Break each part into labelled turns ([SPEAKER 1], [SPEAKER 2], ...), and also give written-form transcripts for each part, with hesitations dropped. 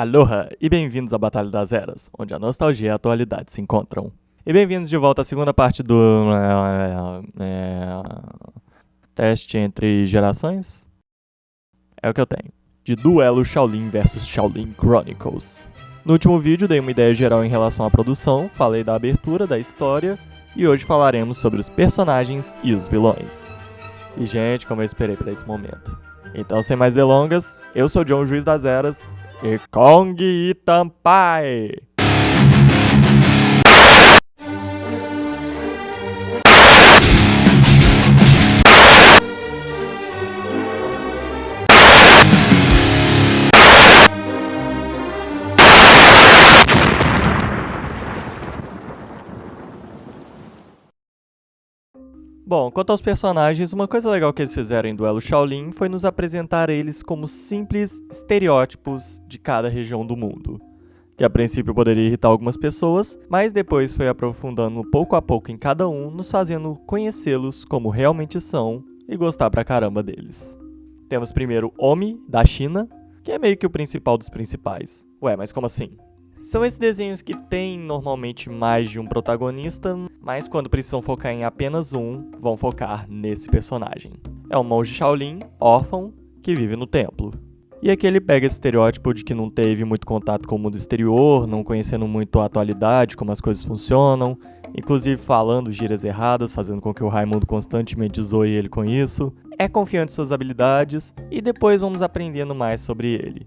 [SPEAKER 1] Aloha e bem-vindos à Batalha das Eras, onde a nostalgia e a atualidade se encontram. E bem-vindos de volta à segunda parte do... teste entre gerações? É o que eu tenho. De Duelo Shaolin vs Shaolin Chronicles. No último vídeo dei uma ideia geral em relação à produção, falei da abertura, da história, e hoje falaremos sobre os personagens e os vilões. E gente, como eu esperei para esse momento. Então, sem mais delongas, eu sou John, o Juiz das Eras, e Kong Itampai! Bom, quanto aos personagens, uma coisa legal que eles fizeram em Duelo Shaolin foi nos apresentar eles como simples estereótipos de cada região do mundo. Que a princípio poderia irritar algumas pessoas, mas depois foi aprofundando pouco a pouco em cada um, nos fazendo conhecê-los como realmente são e gostar pra caramba deles. Temos primeiro Omi, da China, que é meio que o principal dos principais. Ué, mas como assim? São esses desenhos que têm normalmente mais de um protagonista, mas quando precisam focar em apenas um, vão focar nesse personagem. É um monge Shaolin, órfão, que vive no templo. E aqui ele pega esse estereótipo de que não teve muito contato com o mundo exterior, não conhecendo muito a atualidade, como as coisas funcionam, inclusive falando gírias erradas, fazendo com que o Raimundo constantemente zoe ele com isso. É confiante em suas habilidades, e depois vamos aprendendo mais sobre ele.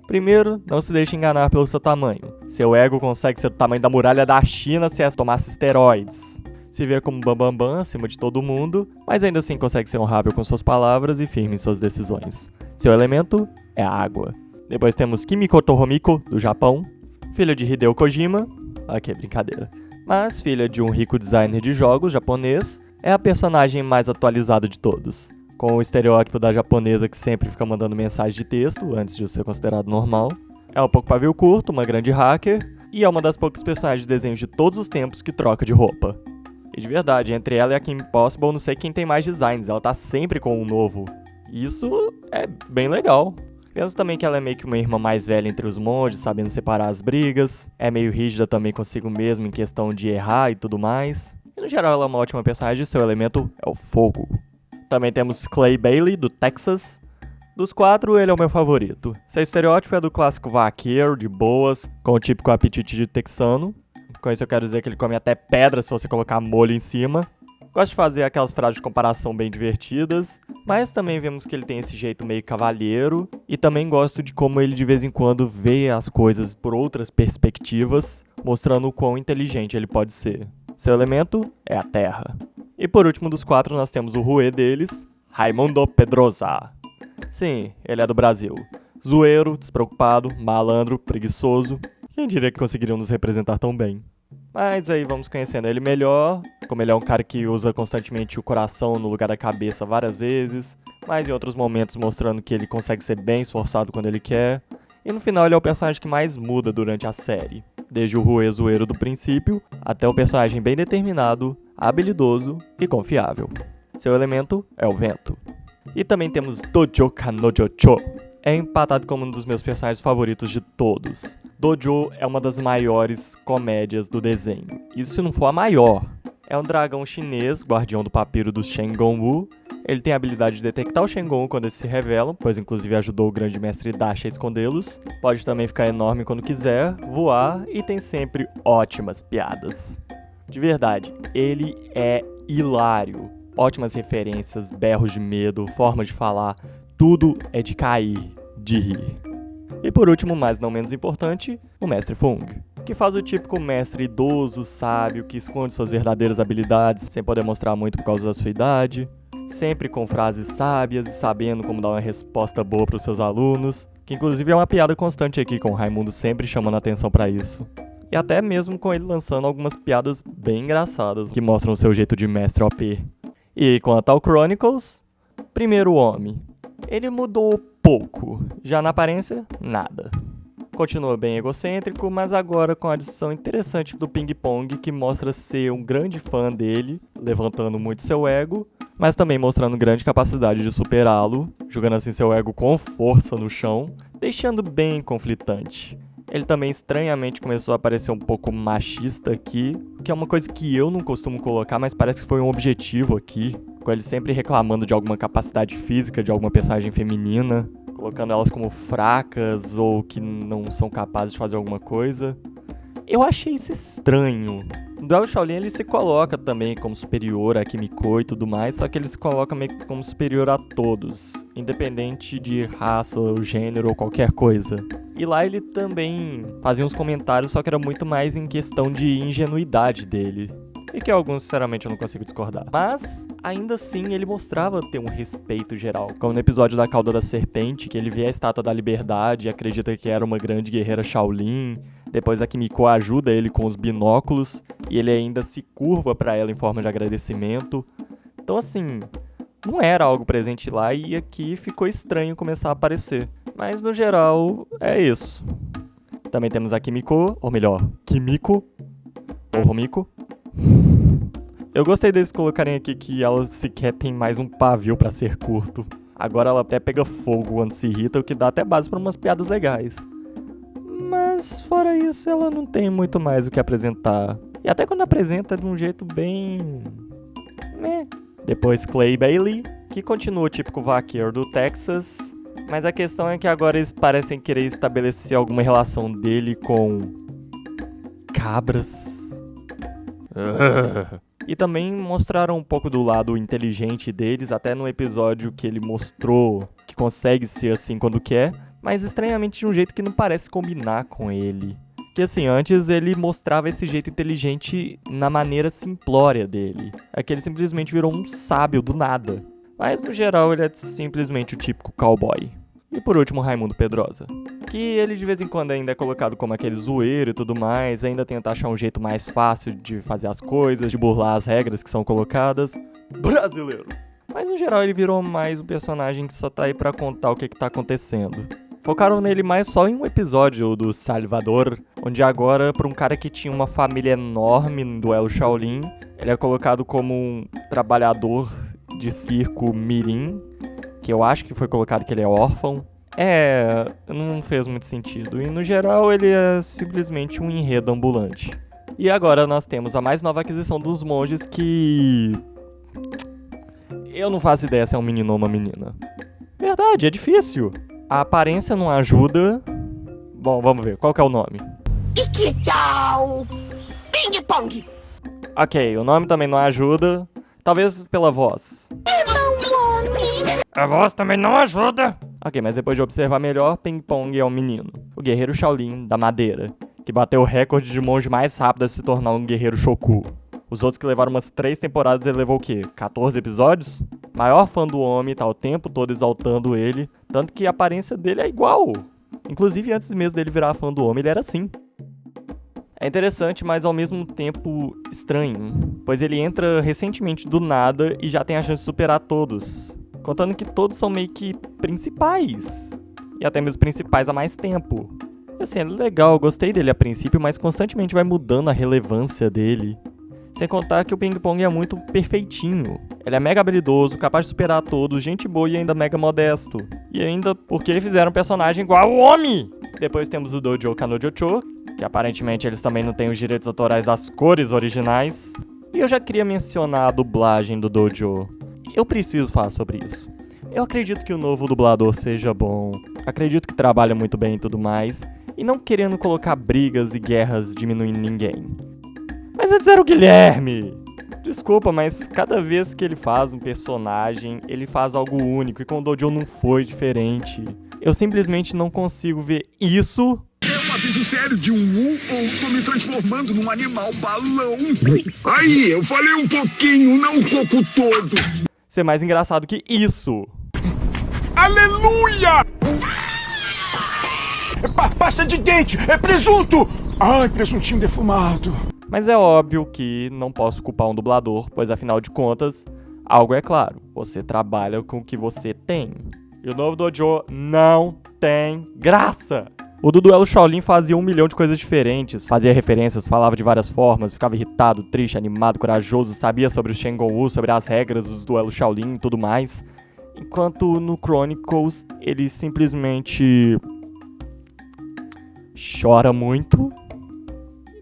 [SPEAKER 1] Primeiro, não se deixe enganar pelo seu tamanho. Seu ego consegue ser do tamanho da muralha da China se tomasse esteroides. Se vê como bambambam acima de todo mundo, mas ainda assim consegue ser honrável com suas palavras e firme em suas decisões. Seu elemento é a água. Depois temos Kimiko Toromiko, do Japão, filha de Hideo Kojima, aqui é brincadeira, mas filha de um rico designer de jogos japonês, é a personagem mais atualizada de todos. Com o estereótipo da japonesa que sempre fica mandando mensagem de texto, antes de ser considerado normal. É um pouco pavio curto, uma grande hacker, e é uma das poucas personagens de desenhos de todos os tempos que troca de roupa. E de verdade, entre ela e a Kim Possible, não sei quem tem mais designs, ela tá sempre com um novo. Isso é bem legal. Penso também que ela é meio que uma irmã mais velha entre os monges, sabendo separar as brigas, é meio rígida também consigo mesma em questão de errar e tudo mais. E no geral ela é uma ótima personagem, seu elemento é o fogo. Também temos Clay Bailey, do Texas. Dos quatro, ele é o meu favorito. Seu estereótipo é do clássico vaqueiro, de boas, com o típico apetite de texano. Com isso eu quero dizer que ele come até pedra se você colocar molho em cima. Gosto de fazer aquelas frases de comparação bem divertidas, mas também vemos que ele tem esse jeito meio cavalheiro. E também gosto de como ele de vez em quando vê as coisas por outras perspectivas, mostrando o quão inteligente ele pode ser. Seu elemento é a terra. E por último dos quatro nós temos o Rue deles, Raimundo Pedrosa. Sim, ele é do Brasil. Zoeiro, despreocupado, malandro, preguiçoso. Quem diria que conseguiriam nos representar tão bem? Mas aí vamos conhecendo ele melhor, como ele é um cara que usa constantemente o coração no lugar da cabeça várias vezes, mas em outros momentos mostrando que ele consegue ser bem esforçado quando ele quer. E no final ele é o personagem que mais muda durante a série. Desde o Rue zoeiro do princípio, até o personagem bem determinado, habilidoso e confiável. Seu elemento é o vento. E também temos Dojo Kanojo-cho. É empatado como um dos meus personagens favoritos de todos. Dojo é uma das maiores comédias do desenho. Isso se não for a maior. É um dragão chinês, guardião do papiro dos Shengonwu. Ele tem a habilidade de detectar o Shengon quando eles se revelam, pois inclusive ajudou o grande mestre Dashi a escondê-los. Pode também ficar enorme quando quiser, voar e tem sempre ótimas piadas. De verdade, ele é hilário. Ótimas referências, berros de medo, forma de falar, tudo é de cair, de rir. E por último, mas não menos importante, o Mestre Fung, que faz o típico mestre idoso, sábio, que esconde suas verdadeiras habilidades sem poder mostrar muito por causa da sua idade, sempre com frases sábias e sabendo como dar uma resposta boa para os seus alunos, que inclusive é uma piada constante aqui com o Raimundo sempre chamando atenção para isso. E até mesmo com ele lançando algumas piadas bem engraçadas, que mostram o seu jeito de mestre OP. E quanto ao Chronicles, primeiro homem. Ele mudou pouco, já na aparência, nada. Continua bem egocêntrico, mas agora com a adição interessante do Ping Pong, que mostra ser um grande fã dele, levantando muito seu ego, mas também mostrando grande capacidade de superá-lo, jogando assim seu ego com força no chão, deixando bem conflitante. Ele também estranhamente começou a parecer um pouco machista aqui, que é uma coisa que eu não costumo colocar, mas parece que foi um objetivo aqui, com ele sempre reclamando de alguma capacidade física de alguma personagem feminina, colocando elas como fracas ou que não são capazes de fazer alguma coisa. Eu achei isso estranho. No duelo Shaolin ele se coloca também como superior a Kimiko e tudo mais, só que ele se coloca meio que como superior a todos, independente de raça ou gênero ou qualquer coisa. E lá ele também fazia uns comentários, só que era muito mais em questão de ingenuidade dele. E que alguns, sinceramente, eu não consigo discordar. Mas, ainda assim, ele mostrava ter um respeito geral. Como no episódio da Cauda da Serpente, que ele vê a Estátua da Liberdade e acredita que era uma grande guerreira Shaolin. Depois a Kimiko ajuda ele com os binóculos e ele ainda se curva pra ela em forma de agradecimento. Então, assim, não era algo presente lá e aqui ficou estranho começar a aparecer. Mas, no geral, é isso. Também temos a Kimiko, ou melhor, Kimiko, ou Romiko. Eu gostei deles colocarem aqui que ela sequer tem mais um pavio pra ser curto. Agora ela até pega fogo quando se irrita, o que dá até base pra umas piadas legais. Mas fora isso, ela não tem muito mais o que apresentar. E até quando apresenta é de um jeito bem... Depois Clay Bailey, que continua o típico vaqueiro do Texas. Mas a questão é que agora eles parecem querer estabelecer alguma relação dele com... cabras. E também mostraram um pouco do lado inteligente deles, até no episódio que ele mostrou que consegue ser assim quando quer, mas estranhamente de um jeito que não parece combinar com ele. Que assim, antes ele mostrava esse jeito inteligente na maneira simplória dele. Aqui ele simplesmente virou um sábio do nada. Mas no geral ele é simplesmente o típico cowboy. E por último, Raimundo Pedrosa. Que ele de vez em quando ainda é colocado como aquele zoeiro e tudo mais, ainda tenta achar um jeito mais fácil de fazer as coisas, de burlar as regras que são colocadas. Brasileiro! Mas no geral ele virou mais um personagem que só tá aí pra contar o que tá acontecendo. Focaram nele mais só em um episódio do Salvador, onde agora, pra um cara que tinha uma família enorme no duelo Shaolin, ele é colocado como um trabalhador de circo mirim, que eu acho que foi colocado que ele é órfão. Não fez muito sentido. E no geral ele é simplesmente um enredo ambulante. E agora nós temos a mais nova aquisição dos monges que... eu não faço ideia se é um menino ou uma menina. Verdade, é difícil. A aparência não ajuda. Bom, vamos ver. Qual que é o nome?
[SPEAKER 2] E que tal Ping Pong?
[SPEAKER 1] Ok, o nome também não ajuda. Talvez pela voz. A voz também não ajuda. Ok, mas depois de observar melhor, Ping Pong é um menino. O guerreiro Shaolin da Madeira, que bateu o recorde de monge mais rápido a se tornar um guerreiro Shoku. Os outros que levaram umas 3 temporadas, ele levou o quê? 14 episódios? Maior fã do homem, tá o tempo todo exaltando ele. Tanto que a aparência dele é igual. Inclusive, antes mesmo dele virar fã do homem, ele era assim. É interessante, mas ao mesmo tempo estranho. Pois ele entra recentemente do nada e já tem a chance de superar todos. Contando que todos são meio que principais. E até mesmo principais há mais tempo. E assim, é legal, eu gostei dele a princípio, mas constantemente vai mudando a relevância dele. Sem contar que o Ping Pong é muito perfeitinho. Ele é mega habilidoso, capaz de superar todos, gente boa e ainda mega modesto. E ainda porque fizeram um personagem igual ao homem! Depois temos o Dojo Kanojo-cho, que aparentemente eles também não têm os direitos autorais das cores originais. E eu já queria mencionar a dublagem do Dojo. Eu preciso falar sobre isso. Eu acredito que o novo dublador seja bom, acredito que trabalha muito bem e tudo mais, e não querendo colocar brigas e guerras diminuindo ninguém. Mas antes era o Guilherme! Desculpa, mas cada vez que ele faz um personagem, ele faz algo único, e com o Dojo não foi diferente. Eu simplesmente não consigo ver isso.
[SPEAKER 3] É um aviso sério de um ou tô me transformando num animal balão. Aí, eu falei um pouquinho, não o coco todo.
[SPEAKER 1] Ser mais engraçado que isso.
[SPEAKER 3] Aleluia! É pasta de dente, é presunto! Ai, presuntinho defumado.
[SPEAKER 1] Mas é óbvio que não posso culpar um dublador, pois afinal de contas, algo é claro, você trabalha com o que você tem. E o novo Dojo não tem graça. O do duelo Shaolin fazia 1 milhão de coisas diferentes, fazia referências, falava de várias formas, ficava irritado, triste, animado, corajoso, sabia sobre o Shen Gong-wu, sobre as regras dos duelos Shaolin e tudo mais. Enquanto no Chronicles ele simplesmente chora muito,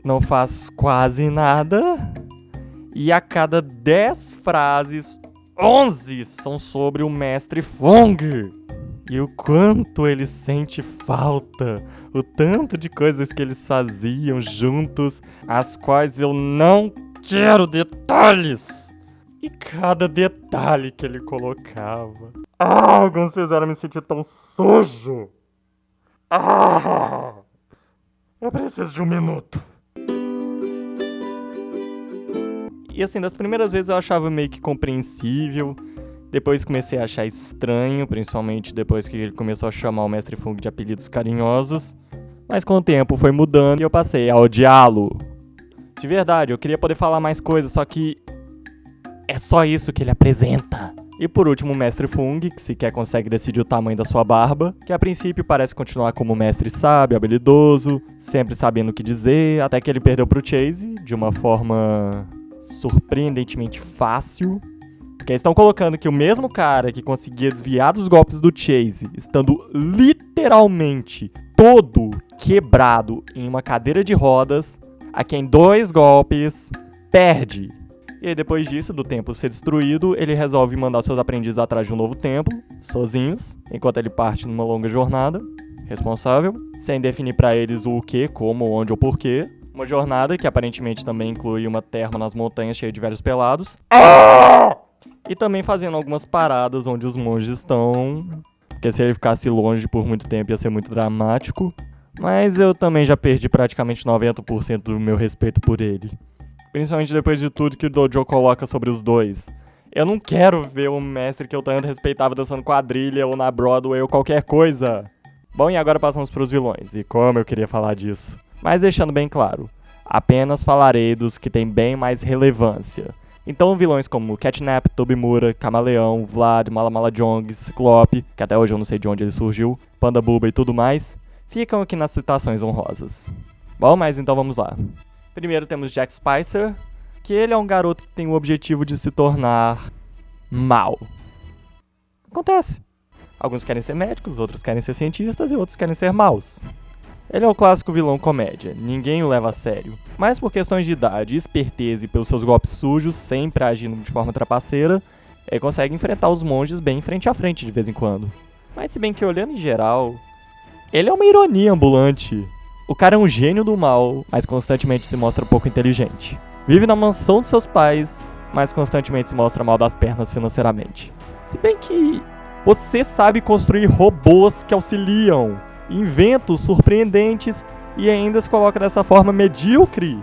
[SPEAKER 1] não faz quase nada, e a cada 10 frases, 11 são sobre o Mestre Fu. E o quanto ele sente falta, o tanto de coisas que eles faziam juntos, as quais eu não quero detalhes. E cada detalhe que ele colocava. Alguns fizeram me sentir tão sujo. Eu preciso de 1 minuto. E assim, das primeiras vezes eu achava meio que compreensível. Depois comecei a achar estranho, principalmente depois que ele começou a chamar o Mestre Fu de apelidos carinhosos. Mas com o tempo foi mudando e eu passei a odiá-lo. De verdade, eu queria poder falar mais coisas, só que é só isso que ele apresenta. E por último, o Mestre Fu, que sequer consegue decidir o tamanho da sua barba, que a princípio parece continuar como mestre sábio, habilidoso, sempre sabendo o que dizer, até que ele perdeu pro Chase, de uma forma surpreendentemente fácil. Porque eles estão colocando que o mesmo cara que conseguia desviar dos golpes do Chase, estando literalmente todo quebrado em uma cadeira de rodas, a quem 2 golpes perde. E aí, depois disso, do templo ser destruído, ele resolve mandar seus aprendizes atrás de um novo templo, sozinhos, enquanto ele parte numa longa jornada, responsável, sem definir pra eles o que, como, onde ou porquê. Uma jornada que aparentemente também inclui uma terma nas montanhas cheia de velhos pelados. E também fazendo algumas paradas onde os monges estão, porque se ele ficasse longe por muito tempo ia ser muito dramático. Mas eu também já perdi praticamente 90% do meu respeito por ele. Principalmente depois de tudo que o Dojo coloca sobre os dois. Eu não quero ver um mestre que eu tanto respeitava dançando quadrilha ou na Broadway ou qualquer coisa. Bom, e agora passamos para os vilões, e como eu queria falar disso. Mas deixando bem claro, apenas falarei dos que têm bem mais relevância. Então vilões como Catnap, Tobimura, Camaleão, Vlad, Mala-Mala-Jong, Ciclope, que até hoje eu não sei de onde ele surgiu, Panda Buba e tudo mais, ficam aqui nas citações honrosas. Bom, mas então vamos lá. Primeiro temos Jack Spicer, que ele é um garoto que tem o objetivo de se tornar mal. Acontece. Alguns querem ser médicos, outros querem ser cientistas e outros querem ser maus. Ele é o clássico vilão comédia, ninguém o leva a sério. Mas por questões de idade, esperteza e pelos seus golpes sujos, sempre agindo de forma trapaceira, ele consegue enfrentar os monges bem frente a frente de vez em quando. Mas se bem que olhando em geral, ele é uma ironia ambulante. O cara é um gênio do mal, mas constantemente se mostra pouco inteligente. Vive na mansão de seus pais, mas constantemente se mostra mal das pernas financeiramente. Se bem que você sabe construir robôs que auxiliam, inventos surpreendentes e ainda se coloca dessa forma medíocre.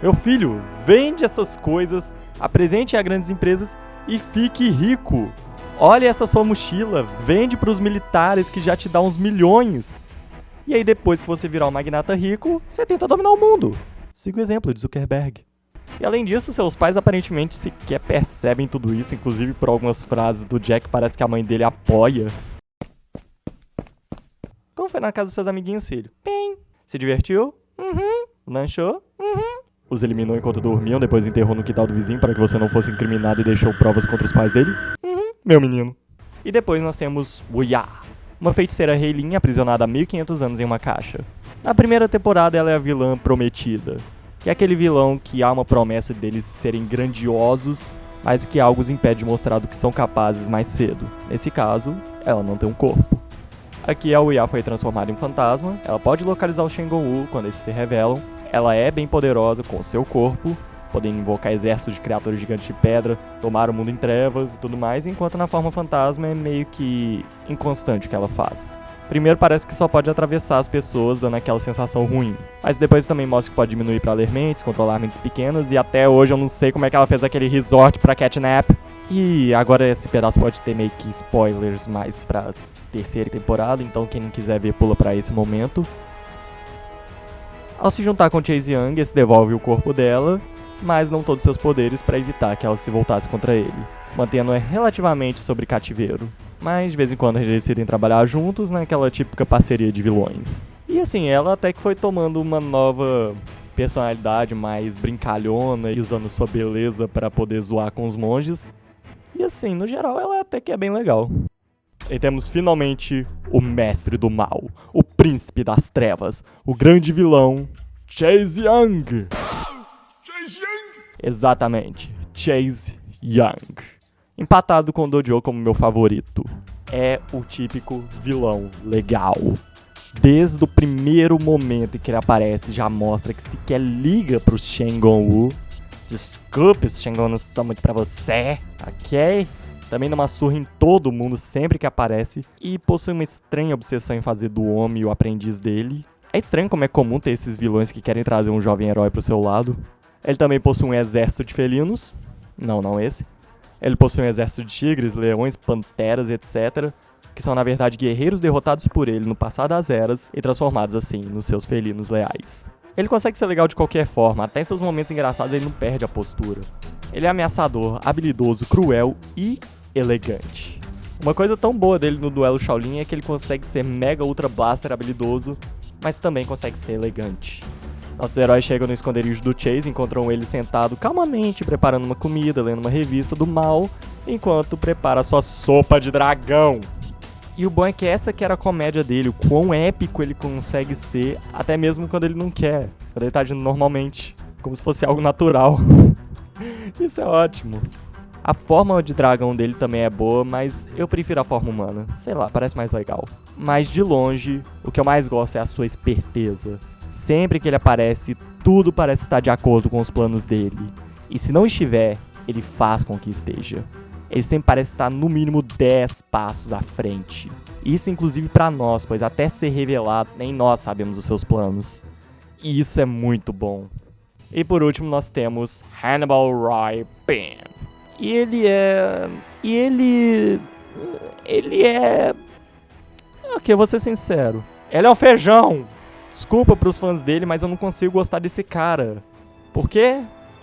[SPEAKER 1] Meu filho, vende essas coisas, apresente a grandes empresas e fique rico. Olha essa sua mochila, vende para os militares que já te dá uns milhões. E aí depois que você virar um magnata rico, você tenta dominar o mundo. Siga o exemplo de Zuckerberg. E além disso, seus pais aparentemente sequer percebem tudo isso, inclusive por algumas frases do Jack parece que a mãe dele apoia. Como foi na casa dos seus amiguinhos, filho? Bem. Se divertiu? Lanchou? Os eliminou enquanto dormiam, depois enterrou no quintal do vizinho para que você não fosse incriminado e deixou provas contra os pais dele? Meu menino. E depois nós temos Wuya, uma feiticeira reilinha aprisionada há 1500 anos em uma caixa. Na primeira temporada ela é a vilã prometida, que é aquele vilão que há uma promessa deles serem grandiosos, mas que algo os impede de mostrar do que são capazes mais cedo. Nesse caso, ela não tem um corpo. Aqui a Wuya foi transformada em fantasma, ela pode localizar o Shen Gong-wu quando esses se revelam, ela é bem poderosa com o seu corpo, podendo invocar exércitos de criaturas gigantes de pedra, tomar o mundo em trevas e tudo mais, enquanto na forma fantasma é meio que inconstante o que ela faz. Primeiro parece que só pode atravessar as pessoas, dando aquela sensação ruim, mas depois também mostra que pode diminuir para ler mentes, controlar mentes pequenas, e até hoje eu não sei como é que ela fez aquele resort pra Catnap. E agora esse pedaço pode ter meio que spoilers mais pra terceira temporada, então quem não quiser ver pula pra esse momento. Ao se juntar com Chase Young, esse devolve o corpo dela, mas não todos seus poderes para evitar que ela se voltasse contra ele, mantendo-a relativamente sob cativeiro. Mas de vez em quando eles decidem trabalhar juntos naquela típica parceria de vilões. E assim, ela até que foi tomando uma nova personalidade mais brincalhona e usando sua beleza para poder zoar com os monges. E assim, no geral, ela até que é bem legal. E temos finalmente o mestre do mal, o príncipe das trevas, o grande vilão, Chase Young.
[SPEAKER 3] Chase Young?
[SPEAKER 1] Exatamente, Chase Young. Empatado com Dojo como meu favorito. É o típico vilão legal. Desde o primeiro momento em que ele aparece, já mostra que sequer liga pro Shengon-Woo. Desculpe, os Shengon não são muito pra você, ok? Também dá uma surra em todo mundo sempre que aparece. E possui uma estranha obsessão em fazer do homem o aprendiz dele. É estranho como é comum ter esses vilões que querem trazer um jovem herói pro seu lado. Ele também possui um exército de felinos. Não esse. Ele possui um exército de tigres, leões, panteras, etc., que são na verdade guerreiros derrotados por ele no passado das eras e transformados assim nos seus felinos leais. Ele consegue ser legal de qualquer forma, até em seus momentos engraçados ele não perde a postura. Ele é ameaçador, habilidoso, cruel e elegante. Uma coisa tão boa dele no duelo Shaolin é que ele consegue ser mega ultra blaster habilidoso, mas também consegue ser elegante. Nossos heróis chegam no esconderijo do Chase e encontram ele sentado calmamente, preparando uma comida, lendo uma revista do mal, enquanto prepara sua sopa de dragão. E o bom é que essa que era a comédia dele, o quão épico ele consegue ser, até mesmo quando ele não quer, quando ele tá agindo normalmente, como se fosse algo natural. Isso é ótimo. A forma de dragão dele também é boa, mas eu prefiro a forma humana. Sei lá, parece mais legal. Mas de longe, o que eu mais gosto é a sua esperteza. Sempre que ele aparece, tudo parece estar de acordo com os planos dele. E se não estiver, ele faz com que esteja. Ele sempre parece estar no mínimo 10 passos à frente. Isso inclusive pra nós, pois até ser revelado, nem nós sabemos os seus planos. E isso é muito bom. E por último nós temos Hannibal Roy Pin. E ele é... Ok, eu vou ser sincero. Ele é um feijão. Desculpa pros fãs dele, mas eu não consigo gostar desse cara. Por quê?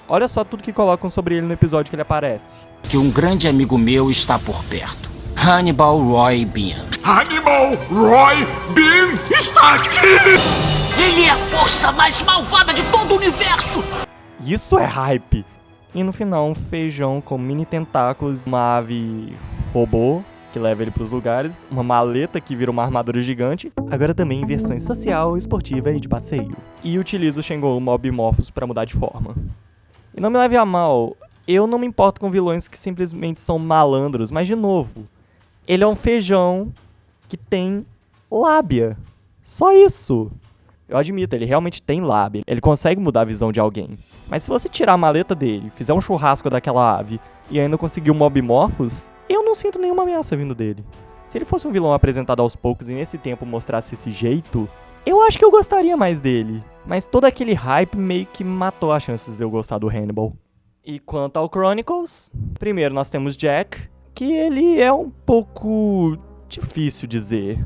[SPEAKER 1] Olha só tudo que colocam sobre ele no episódio que ele aparece.
[SPEAKER 4] Que um grande amigo meu está por perto. Hannibal Roy Bean.
[SPEAKER 3] Hannibal Roy Bean está aqui!
[SPEAKER 2] Ele é a força mais malvada de todo o universo!
[SPEAKER 1] Isso é hype! E no final, um feijão com mini tentáculos, uma ave robô que leva ele pros lugares, uma maleta que vira uma armadura gigante, agora também em versão social, esportiva e de passeio. E utiliza o Shengon Mob Morphos pra mudar de forma. E não me leve a mal, eu não me importo com vilões que simplesmente são malandros, mas de novo, ele é um feijão que tem lábia. Só isso. Eu admito, ele realmente tem lábia, ele consegue mudar a visão de alguém. Mas se você tirar a maleta dele, fizer um churrasco daquela ave e ainda conseguir um Mob Morphos, eu não sinto nenhuma ameaça vindo dele. Se ele fosse um vilão apresentado aos poucos e nesse tempo mostrasse esse jeito, eu acho que eu gostaria mais dele. Mas todo aquele hype meio que matou as chances de eu gostar do Hannibal. E quanto ao Chronicles, primeiro nós temos Jack, que ele é um pouco difícil dizer.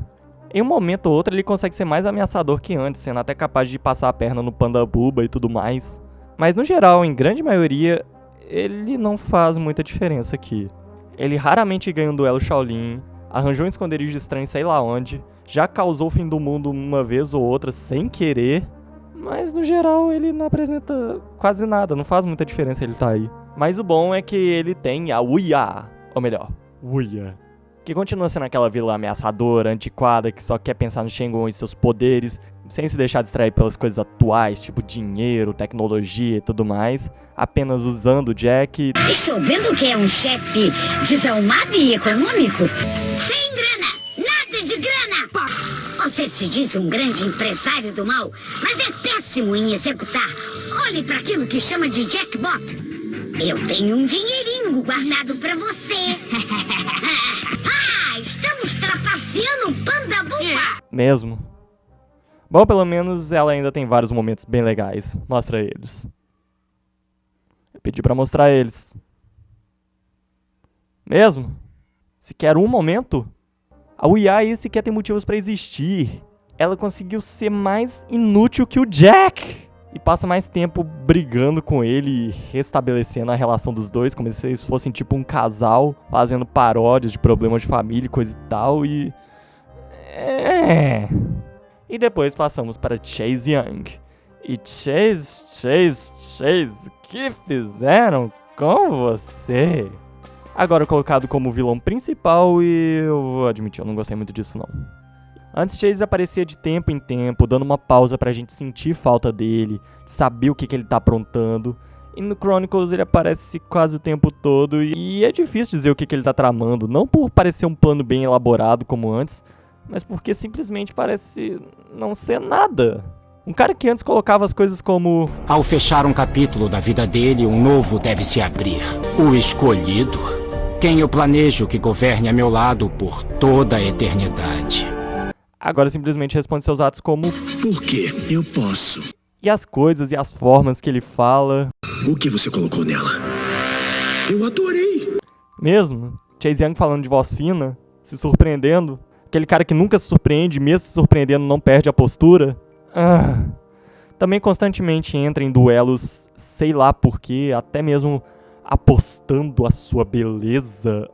[SPEAKER 1] Em um momento ou outro ele consegue ser mais ameaçador que antes, sendo até capaz de passar a perna no Panda Buba e tudo mais. Mas no geral, em grande maioria, ele não faz muita diferença aqui. Ele raramente ganha um duelo Shaolin, arranjou um esconderijo estranho sei lá onde, já causou o fim do mundo uma vez ou outra sem querer, mas no geral ele não apresenta quase nada, não faz muita diferença ele tá aí. Mas o bom é que ele tem a Wuya, ou melhor, Wuya, que continua sendo aquela vilã ameaçadora, antiquada, que só quer pensar no Shengon e seus poderes, sem se deixar distrair pelas coisas atuais, tipo dinheiro, tecnologia e tudo mais, apenas usando o Jack.
[SPEAKER 5] Estou vendo que é um chefe desalmado e econômico. Sem grana, nada de grana. Você se diz um grande empresário do mal, mas é péssimo em executar. Olhe para aquilo que chama de jackpot. Eu tenho um dinheirinho guardado para você. Estamos trapaceando o Panda Buba.
[SPEAKER 1] Mesmo? Bom, pelo menos ela ainda tem vários momentos bem legais. Mostra eles. Eu pedi pra mostrar eles. Mesmo? Se quer um momento? A Wuya sequer tem motivos pra existir. Ela conseguiu ser mais inútil que o Jack. e passa mais tempo brigando com ele e restabelecendo a relação dos dois, como se eles fossem tipo um casal, fazendo paródias de problemas de família e coisa e tal, e... E depois passamos para Chase Young. E Chase, o que fizeram com você? Agora colocado como vilão principal e eu vou admitir, eu não gostei muito disso não. Antes Chase aparecia de tempo em tempo, dando uma pausa pra gente sentir falta dele, saber o que ele tá aprontando. E no Chronicles ele aparece quase o tempo todo e é difícil dizer o que ele tá tramando, não por parecer um plano bem elaborado como antes, mas porque simplesmente parece não ser nada. Um cara que antes colocava as coisas como...
[SPEAKER 4] Ao fechar um capítulo da vida dele, um novo deve se abrir. O escolhido. Quem eu planejo que governe a meu lado por toda a eternidade.
[SPEAKER 1] Agora simplesmente responde seus atos como...
[SPEAKER 3] Por quê? Eu posso.
[SPEAKER 1] E as coisas e as formas que ele fala...
[SPEAKER 3] O que você colocou nela? Eu adorei.
[SPEAKER 1] Mesmo? Chase Young falando de voz fina, se surpreendendo. Aquele cara que nunca se surpreende, mesmo se surpreendendo, não perde a postura. Também constantemente entra em duelos, sei lá porquê, até mesmo apostando a sua beleza.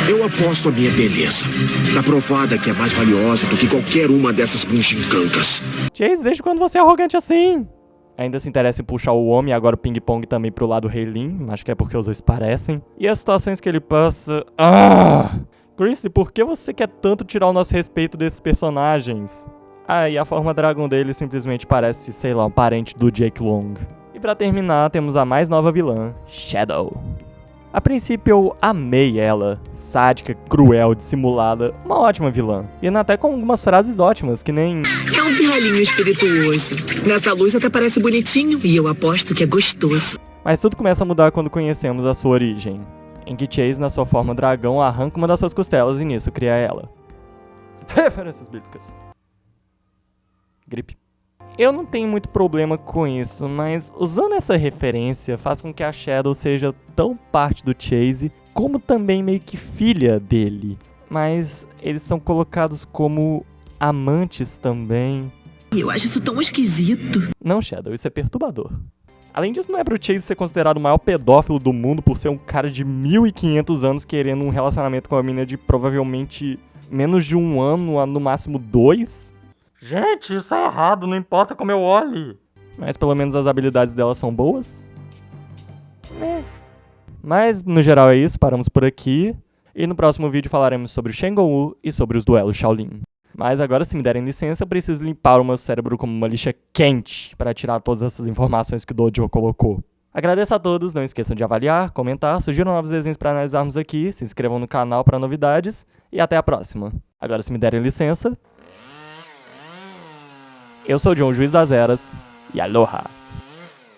[SPEAKER 3] Eu aposto a minha beleza. Tá provada que é mais valiosa do que qualquer uma dessas bugigangans.
[SPEAKER 1] Chase, desde quando você é arrogante assim? Ainda se interessa em puxar o homem e agora o ping-pong também pro lado Heilin, acho que é porque os dois parecem. E as situações que ele passa... Grizzly, por que você quer tanto tirar o nosso respeito desses personagens? E a forma dragão dele simplesmente parece, sei lá, um parente do Jake Long. E pra terminar, temos a mais nova vilã, Shadow. A princípio eu amei ela, sádica, cruel, dissimulada, uma ótima vilã. E até com algumas frases ótimas, que nem...
[SPEAKER 6] É um pirralhinho espirituoso. Nessa luz até parece bonitinho e eu aposto que é gostoso.
[SPEAKER 1] Mas tudo começa a mudar quando conhecemos a sua origem, em que Chase, na sua forma dragão, arranca uma das suas costelas e nisso cria ela. Referências bíblicas. Gripe. Eu não tenho muito problema com isso, mas usando essa referência faz com que a Shadow seja tão parte do Chase, como também meio que filha dele. Mas eles são colocados como amantes também.
[SPEAKER 6] Eu acho isso tão esquisito.
[SPEAKER 1] Não, Shadow, isso é perturbador. Além disso, não é pro Chase ser considerado o maior pedófilo do mundo por ser um cara de 1500 anos querendo um relacionamento com uma menina de provavelmente menos de 1 ano, no máximo 2? Gente, isso é errado, não importa como eu olhe. Mas pelo menos as habilidades dela são boas. Mas no geral é isso, paramos por aqui. E no próximo vídeo falaremos sobre o Shengon-Wu e sobre os duelos Shaolin. Mas agora, se me derem licença, eu preciso limpar o meu cérebro como uma lixa quente para tirar todas essas informações que o Dojo colocou. Agradeço a todos, não esqueçam de avaliar, comentar, sugiram novos desenhos para analisarmos aqui, se inscrevam no canal para novidades e até a próxima. Agora, se me derem licença... Eu sou o John, Juiz das Eras, e aloha!